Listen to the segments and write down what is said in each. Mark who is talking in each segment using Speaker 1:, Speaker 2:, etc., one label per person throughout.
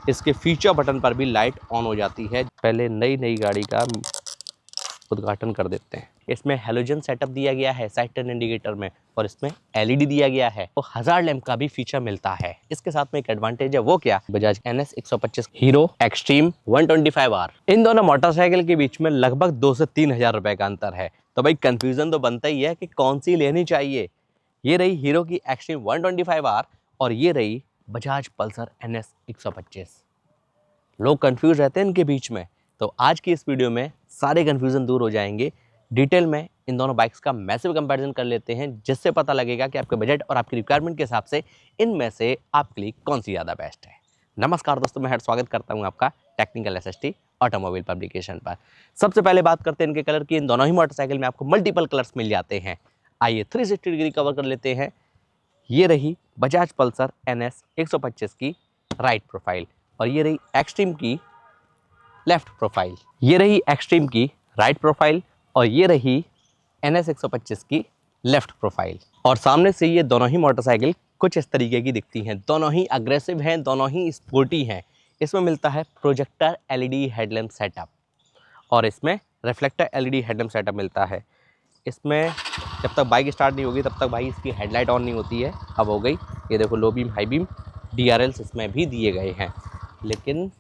Speaker 1: इसके feature button पर भी लाइट ऑन हो जाती है। पहले नई गाड़ी का उद्घाटन कर देते हैं। इसमें हेलोजन सेटअप दिया गया है साइड टर्न इंडिकेटर में, और इसमें एलईडी दिया गया है, तो 1000 लैंप का भी फीचर मिलता है। इसके साथ में एक एडवांटेज है, वो क्या, Bajaj NS 125, hero extreme 125R। इन दोनों मोटरसाइकिल के बीच में लगभग 2 से 3 हजार रुपए का अंतर है। तो भाई कंफ्यूजन तो बनता ही है कि कौन सी लेनी चाहिए। ये रही हीरो की एक्सट्रीम 125R और ये रही बजाज पल्सर NS 125। लोग कंफ्यूज रहते हैं इनके बीच में, तो आज की इस वीडियो में सारे कंफ्यूजन दूर हो जाएंगे। डिटेल में इन दोनों बाइक्स का मैसिव कंपैरिजन कर लेते हैं, जिससे पता लगेगा कि आपके बजट और आपकी रिक्वायरमेंट के हिसाब से इनमें से आपके लिए कौन सी ज़्यादा बेस्ट है। नमस्कार दोस्तों, मैं स्वागत करता हूं आपका टेक्निकल SST ऑटोमोबाइल पब्लिकेशन पर। सबसे पहले बात करते हैं इनके कलर की। इन दोनों ही मोटरसाइकिल में आपको मल्टीपल कलर्स मिल जाते हैं। आइए 360 डिग्री कवर कर लेते हैं। ये रही बजाज पल्सर NS 125 की राइट प्रोफाइल, और ये रही एक्सट्रीम की लेफ्ट प्रोफाइल। ये रही एक्सट्रीम की राइट प्रोफाइल और ये रही NS 125 की लेफ्ट प्रोफाइल। और सामने से ये दोनों ही मोटरसाइकिल कुछ इस तरीके की दिखती हैं। दोनों ही अग्रेसिव हैं, दोनों ही स्पोर्टी हैं। इसमें मिलता है प्रोजेक्टर LED हेडलैम्प सेटअप, और इसमें रिफ्लेक्टर LED हेडलैम्प सेटअप मिलता है। इसमें जब तक बाइक स्टार्ट नहीं होगी तब तक भाई इसकी हेडलाइट ऑन नहीं होती है। अब हो गई। ये देखो, low beam high beam DRLs इसमें भी दिए गए हैं, लेकिन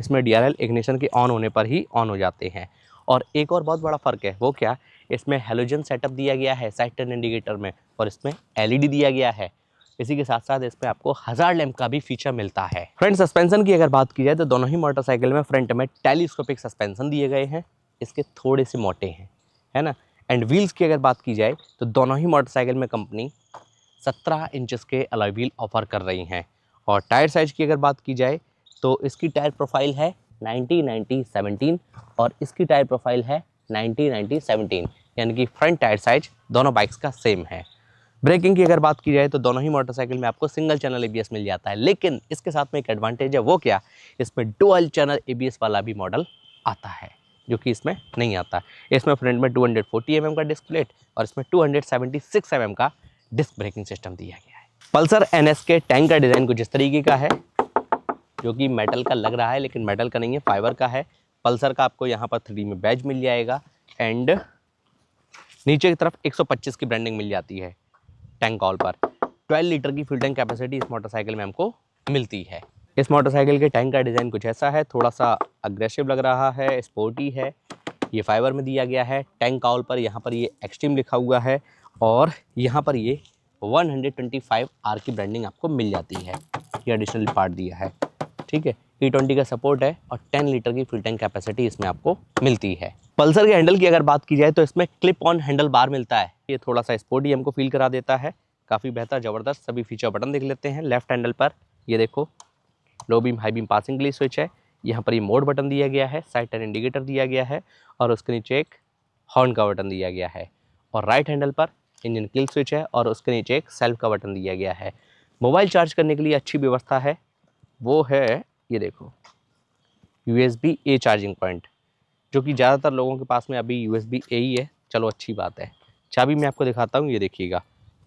Speaker 1: इसमें DRL इग्निशन के ऑन होने पर ही ऑन हो जाते हैं। और एक और बहुत बड़ा फ़र्क है, वो क्या, इसमें हेलोजन सेटअप दिया गया है साइड टर्न इंडिकेटर में, और इसमें LED दिया गया है। इसी के साथ साथ इसमें आपको 1000 लैंप का भी फीचर मिलता है। फ्रंट सस्पेंशन की अगर बात की जाए तो दोनों ही मोटरसाइकिल में फ्रंट में टेलीस्कोपिक सस्पेंशन दिए गए हैं। इसके थोड़े से मोटे हैं, है ना। एंड व्हील्स की अगर बात की जाए तो दोनों ही मोटरसाइकिल में कंपनी 17 इंचेस के अलॉय व्हील ऑफर कर रही हैं। और टायर साइज की अगर बात की जाए तो इसकी टायर प्रोफाइल है 90-90-17 और इसकी टायर प्रोफाइल है 90-90-17, यानी कि फ्रंट टायर साइज दोनों बाइक्स का सेम है। ब्रेकिंग की अगर बात की जाए तो दोनों ही मोटरसाइकिल में आपको सिंगल चैनल ABS मिल जाता है, लेकिन इसके साथ में एक एडवांटेज है, वो क्या, इसमें डुअल चैनल ABS वाला भी मॉडल आता है, जो कि इसमें नहीं आता। इसमें फ्रंट में 240 mm का डिस्क प्लेट और इसमें 276 mm का डिस्क ब्रेकिंग सिस्टम दिया गया है। पल्सर NS के टैंक का डिज़ाइन कुछ इस तरीके का है, जो कि मेटल का लग रहा है, लेकिन मेटल का नहीं है, फाइबर का है। पल्सर का आपको यहाँ पर 3D में बैज मिल जाएगा, एंड नीचे की तरफ 125 की ब्रांडिंग मिल जाती है टैंक कॉल पर। 12 लीटर की फ्यूल टैंक कैपेसिटी इस मोटरसाइकिल में हमको मिलती है। इस मोटरसाइकिल के टैंक का डिज़ाइन कुछ ऐसा है, थोड़ा सा अग्रेसिव लग रहा है, स्पोर्टी है। ये फाइबर में दिया गया है। टैंक कॉल पर यहाँ पर ये एक्सट्रीम लिखा हुआ है, और यहाँ पर ये 125R की ब्रांडिंग आपको मिल जाती है। ये एडिशनल पार्ट दिया है, ठीक है। E20 का सपोर्ट है और 10 लीटर की फ्यूल टैंक कैपेसिटी इसमें आपको मिलती है। पल्सर के हैंडल की अगर बात की जाए तो इसमें क्लिप ऑन हैंडल बार मिलता है। ये थोड़ा सा स्पोर्टी हमको फील करा देता है, काफ़ी बेहतर ज़बरदस्त। सभी फीचर बटन देख लेते हैं। लेफ्ट हैंडल पर ये देखो, low beam high beam passing के लिए स्विच है। यहाँ पर ये मोड बटन दिया गया है, साइड टर्न इंडिकेटर दिया गया है, और उसके नीचे एक हॉर्न का बटन दिया गया है। और राइट हैंडल पर इंजन किल स्विच है, और उसके नीचे एक सेल्फ का बटन दिया गया है। मोबाइल चार्ज करने के लिए अच्छी व्यवस्था है, वो है ये देखो, USB-A चार्जिंग पॉइंट, जो कि ज़्यादातर लोगों के पास में अभी USB-A ही है। चलो अच्छी बात है। चाबी मैं आपको दिखाता हूँ, ये देखिएगा।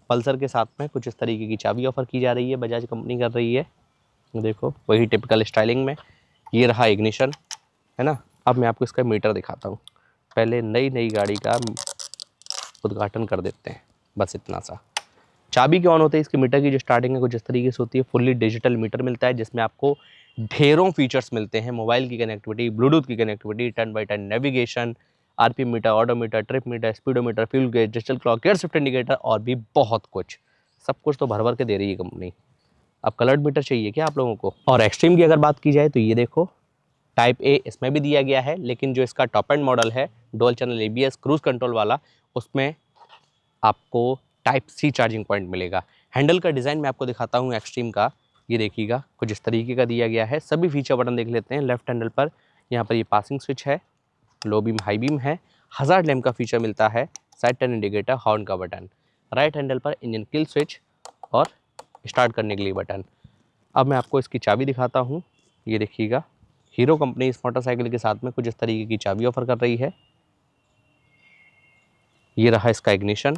Speaker 1: पल्सर के साथ में कुछ इस तरीके की चाबी ऑफर की जा रही है, बजाज कंपनी कर रही है। देखो, वही टिपिकल स्टाइलिंग में। ये रहा इग्निशन, है ना। अब मैं आपको इसका मीटर दिखाता हूँ। पहले नई गाड़ी का उद्घाटन कर देते हैं, बस इतना सा। चाबी के ऑन होते ही इसके मीटर की जो स्टार्टिंग है कुछ इस तरीके से होती है। फुल्ली डिजिटल मीटर मिलता है, जिसमें आपको ढेरों फीचर्स मिलते हैं। मोबाइल की कनेक्टिविटी, ब्लूटूथ की connectivity, turn by turn navigation, RPM meter, odometer, trip meter, speedometer, fuel gauge, digital clock, gear shift indicator, और भी बहुत कुछ। सब कुछ तो भर भर के दे रही है कंपनी। अब कलर्ड मीटर चाहिए क्या आप लोगों को? और एक्सट्रीम की अगर बात की जाए तो ये देखो, टाइप A इसमें भी दिया गया है, लेकिन जो इसका टॉप एंड मॉडल है dual channel ABS cruise control वाला, उसमें आपको टाइप C चार्जिंग पॉइंट मिलेगा। हैंडल का डिज़ाइन मैं आपको दिखाता हूँ एक्सट्रीम का। ये देखिएगा, कुछ इस तरीके का दिया गया है। सभी फीचर बटन देख लेते हैं। लेफ्ट हैंडल पर यहाँ पर ये पासिंग स्विच है, लो बीम हाई बीम है, 1000 लैंप का फीचर मिलता है, साइड टर्न इंडिकेटर, हॉर्न का बटन। राइट हैंडल पर इंजन किल स्विच और स्टार्ट करने के लिए बटन। अब मैं आपको इसकी चाबी दिखाता हूँ। ये देखिएगा, हीरो कंपनी इस मोटरसाइकिल के साथ में कुछ इस तरीके की चाबी ऑफर कर रही है। ये रहा इसका इग्निशन,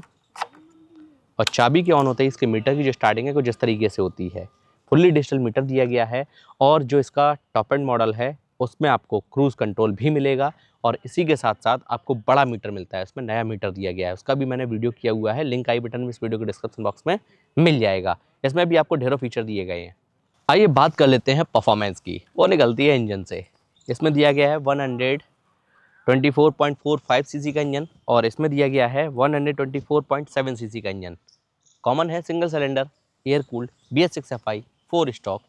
Speaker 1: और चाबी के ऑन होते ही इसके मीटर की जो स्टार्टिंग है कुछ इस तरीके से होती है। फुल्ली डिजिटल मीटर दिया गया है और जो इसका टॉप एंड मॉडल है उसमें आपको क्रूज़ कंट्रोल भी मिलेगा और इसी के साथ साथ आपको बड़ा मीटर मिलता है। इसमें नया मीटर दिया गया है, उसका भी मैंने वीडियो किया हुआ है, लिंक आई बटन में इस वीडियो के डिस्क्रिप्शन बॉक्स में मिल जाएगा। इसमें भी आपको ढेरों फीचर दिए गए हैं। आइए बात कर लेते हैं परफॉर्मेंस की, वो निकलती है इंजन से। इसमें दिया गया है 124.45 सीसी का इंजन और इसमें दिया गया है 124.7 सीसी का इंजन। कॉमन है single cylinder air cooled BS6FI 4 stock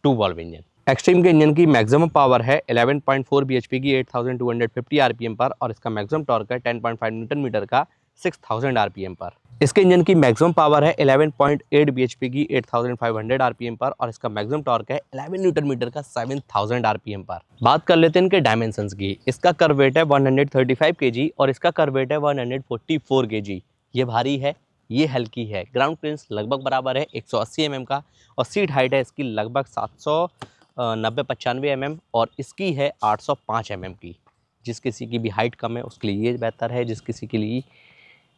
Speaker 1: 2 valve engine. Extreme के इंजन की मैक्सिमम पावर है 11.4 bhp की 8250 आरपीएम पर और इसका मैक्सिमम टॉर्क है 10.5 न्यूटन मीटर का 6000 आरपीएम पर। इसके इंजन की मैक्सिमम पावर है 11.8 bhp की 8500 आरपीएम पर और इसका मैक्सिमम टॉर्क है 11 न्यूटन मीटर का 7000 आरपीएम पर। बात कर लेते हैं इनके डायमेंशंस की। इसका कर्व वेट है 135 kg और इसका कर्व वेट है 144 kg। ये भारी है, ये हल्की है। ग्राउंड क्लियरेंस लगभग बराबर है 180 mm का और सीट हाइट है इसकी लगभग 790-95 mm और इसकी है 805 mm की। जिस किसी की भी हाइट कम है उसके लिए ये बेहतर है, जिस किसी के लिए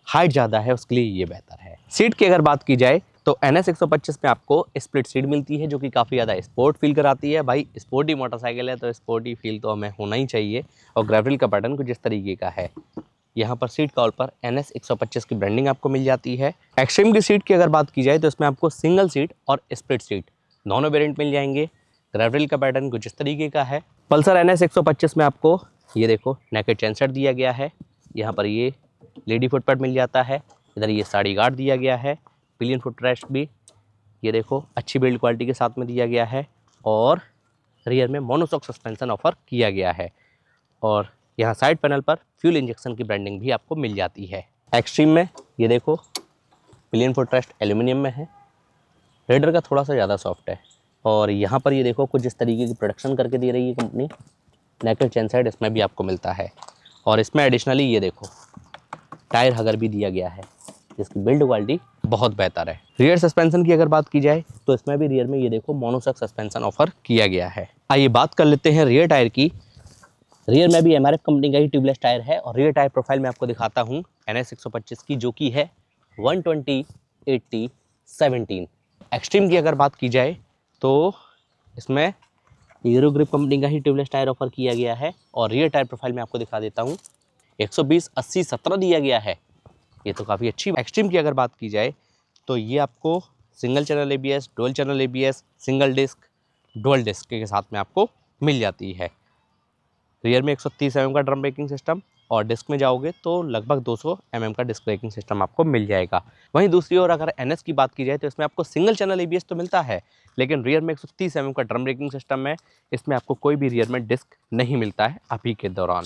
Speaker 1: हाइट ज़्यादा है उसके लिए ये बेहतर है। सीट की अगर बात की जाए तो NS 125 में आपको स्प्लिट सीट मिलती है जो कि काफ़ी ज़्यादा स्पोर्ट फील कराती है। भाई स्पोर्टी मोटरसाइकिल है तो स्पोर्टी फील तो हमें होना ही चाहिए। और ग्रेवल का पैटर्न कुछ इस तरीके का है। यहाँ पर सीट कवर पर NS 125 की ब्रांडिंग आपको मिल जाती है। एक्सट्रीम की सीट की अगर बात की जाए तो इसमें आपको सिंगल सीट और स्प्लिट सीट दोनों वेरिएंट मिल जाएंगे। ग्रेवल का पैटर्न कुछ इस तरीके का है। पल्सर NS 125 में आपको ये देखो नेकेड चेन सेट दिया गया है। यहाँ पर ये लेडी फुट पैड मिल जाता है। इधर ये साड़ी गार्ड दिया गया है। पिलियन फुट रेस्ट भी ये देखो अच्छी बिल्ड क्वालिटी के साथ में दिया गया है और रियर में मोनोशॉक सस्पेंशन ऑफर किया गया है। और यहाँ साइड पैनल पर फ्यूल इंजेक्शन की ब्रांडिंग भी आपको मिल जाती है। एक्सट्रीम में ये देखो पिलियन फुट रेस्ट एल्यूमिनियम में है। रेडर का थोड़ा सा ज़्यादा सॉफ्ट है और यहाँ पर ये देखो कुछ इस तरीके की प्रोडक्शन करके दे रही है कंपनी। नेकेड चेन साइड इसमें भी आपको मिलता है और इसमें एडिशनली ये देखो टायर हगर भी दिया गया है जिसकी बिल्ड क्वालिटी बहुत बेहतर है। रियर सस्पेंशन की अगर बात की जाए तो इसमें भी रियर में ये देखो मोनोशॉक सस्पेंशन ऑफर किया गया है। आइए बात कर लेते हैं रियर टायर की। रियर में भी MRF कंपनी का ही ट्यूबलेस टायर है और रियर टायर प्रोफाइल में आपको दिखाता हूँ NS 125 की जो कि है 120/80/17। एक्सट्रीम की अगर बात की जाए तो इसमें हीरो ग्रिप कंपनी का ही ट्यूबलेस टायर ऑफर किया गया है और रियर टायर प्रोफाइल में आपको दिखा देता हूँ 120/80/17 दिया गया है। ये तो काफ़ी अच्छी। एक्सट्रीम की अगर बात की जाए तो ये आपको single channel ABS, dual channel ABS, single disc, dual disc के साथ में आपको मिल जाती है। रियर में 130 mm का ड्रम ब्रेकिंग सिस्टम और डिस्क में जाओगे तो लगभग 200 mm का डिस्क ब्रेकिंग सिस्टम आपको मिल जाएगा। वहीं दूसरी ओर अगर NS की बात की जाए तो इसमें आपको सिंगल चैनल ABS तो मिलता है लेकिन रियर में 130 mm का ड्रम ब्रेकिंग सिस्टम है। इसमें आपको कोई भी रियर में डिस्क नहीं मिलता है अभी के दौरान।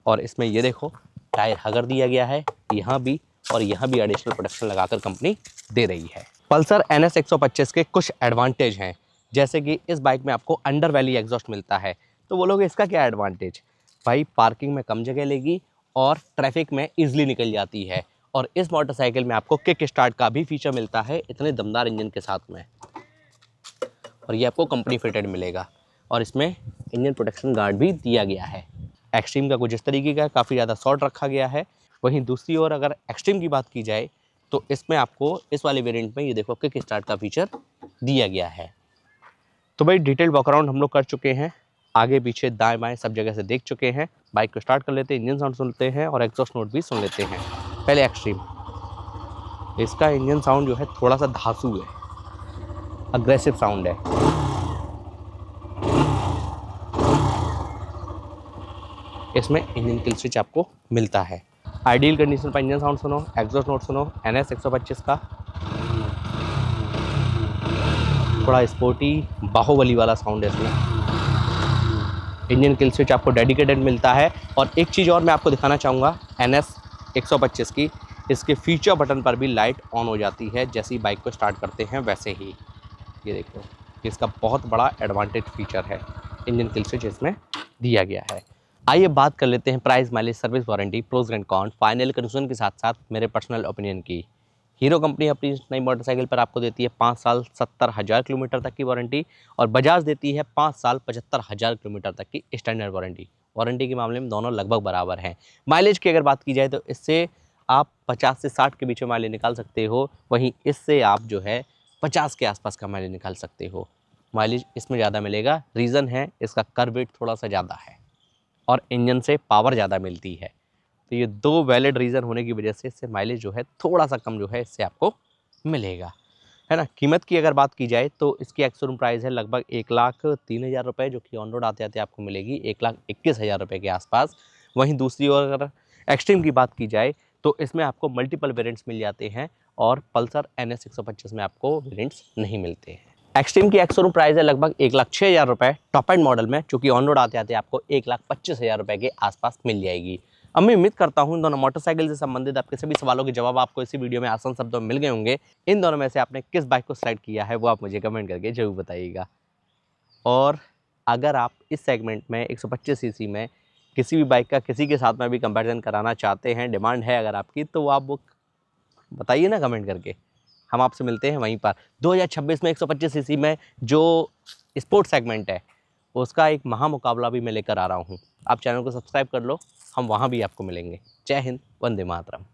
Speaker 1: और इसमें ये देखो टायर हगर दिया गया है यहाँ भी और यहाँ भी एडिशनल प्रोडक्शन लगाकर कंपनी दे रही है। पल्सर NS 125 के कुछ एडवांटेज हैं जैसे कि इस बाइक में आपको अंडर वैली एग्जॉस्ट मिलता है। तो बोलोगे इसका क्या एडवांटेज? भाई पार्किंग में कम जगह लेगी और ट्रैफिक में ईजिली निकल जाती है। और इस मोटरसाइकिल में आपको किक स्टार्ट का भी फीचर मिलता है इतने दमदार इंजन के साथ में और ये आपको कंपनी फिटेड मिलेगा और इसमें इंजन प्रोटेक्शन गार्ड भी दिया गया है। एक्सट्रीम का कुछ इस तरीके का काफ़ी ज़्यादा शॉर्ट रखा गया है। वहीं दूसरी ओर अगर एक्सट्रीम की बात की जाए तो इसमें आपको इस वाले वेरिएंट में ये देखो किक स्टार्ट का फीचर दिया गया है। तो भाई डिटेल वॉकअराउंड हम लोग कर चुके हैं, आगे पीछे दाएं बाएं सब जगह से देख चुके हैं। बाइक को स्टार्ट कर लेते हैं, इंजन साउंड सुनते हैं और एग्जॉस्ट नोट भी सुन लेते हैं। पहले एक्सट्रीम, इसका इंजन साउंड जो है थोड़ा सा धांसू है, अग्रेसिव साउंड है। इसमें इंजन किल स्विच आपको मिलता है। आइडियल कंडीशन पर इंजन साउंड सुनो, एग्जॉस्ट नोट सुनो। NS 125 का थोड़ा स्पोर्टी बाहुबली वाला साउंड है इसमें। इंजन किल स्विच आपको डेडिकेटेड मिलता है। और एक चीज़ और मैं आपको दिखाना चाहूँगा NS 125 की, इसके फीचर बटन पर भी लाइट ऑन हो जाती है जैसे ही बाइक को स्टार्ट करते हैं वैसे ही। ये देखो इसका बहुत बड़ा एडवांटेज फीचर है, इंजन किल स्विच इसमें दिया गया है। आइए बात कर लेते हैं price, mileage, service warranty, pros and con, final conclusion के साथ साथ मेरे पर्सनल ओपिनियन की। हीरो कंपनी अपनी नई मोटरसाइकिल पर आपको देती है 5 साल 70,000 किलोमीटर तक की वारंटी और बजाज देती है 5 साल 75,000 किलोमीटर तक की स्टैंडर्ड वारंटी। वारंटी के मामले में दोनों लगभग बराबर हैं। माइलेज की अगर बात की जाए तो इससे आप 50 से 60 के बीच में माइलेज निकाल सकते हो, वहीं इससे आप जो है 50 के आसपास का माइलेज निकाल सकते हो। माइलेज इसमें ज़्यादा मिलेगा, रीज़न है इसका कर्व वेट थोड़ा सा ज़्यादा है और इंजन से पावर ज़्यादा मिलती है। तो ये 2 वैलिड रीज़न होने की वजह से इससे माइलेज जो है थोड़ा सा कम जो है इससे आपको मिलेगा, है ना। कीमत की अगर बात की जाए तो इसकी एक्स-शोरूम प्राइस है लगभग 1,03,000 रुपये, जो कि ऑन रोड आते-आते आपको मिलेगी 1,21,000 रुपये के आसपास। वहीं दूसरी ओर अगर एक्सट्रीम की बात की जाए तो इसमें आपको मल्टीपल वेरिएंट्स मिल जाते हैं और पल्सर NS 125 में आपको वेरिएंट्स नहीं मिलते हैं। एक्सट्रीम की एक्स-शोरूम प्राइस है लगभग 1,06,000 रुपये टॉप एंड मॉडल में, जो कि ऑन रोड आते-आते आपको 1,25,000 रुपये के आसपास मिल जाएगी। अब मैं उम्मीद करता हूँ इन दोनों मोटरसाइकिल से संबंधित आपके सभी सवालों के जवाब आपको इसी वीडियो में आसान शब्दों में मिल गए होंगे। इन दोनों में से आपने किस बाइक को सेलेक्ट किया है वो आप मुझे कमेंट करके ज़रूर बताइएगा। और अगर आप इस सेगमेंट में 125 सीसी में किसी भी बाइक का किसी के साथ में भी कंपैरिजन कराना चाहते हैं, डिमांड है अगर आपकी, तो आप वो बताइए ना कमेंट करके। हम आपसे मिलते हैं वहीं पर। 2026 में 125 सीसी में जो स्पोर्ट्स सेगमेंट है उसका एक महामुकाबला भी मैं लेकर आ रहा हूँ। आप चैनल को सब्सक्राइब कर लो, हम वहाँ भी आपको मिलेंगे। जय हिंद, वंदे मातरम।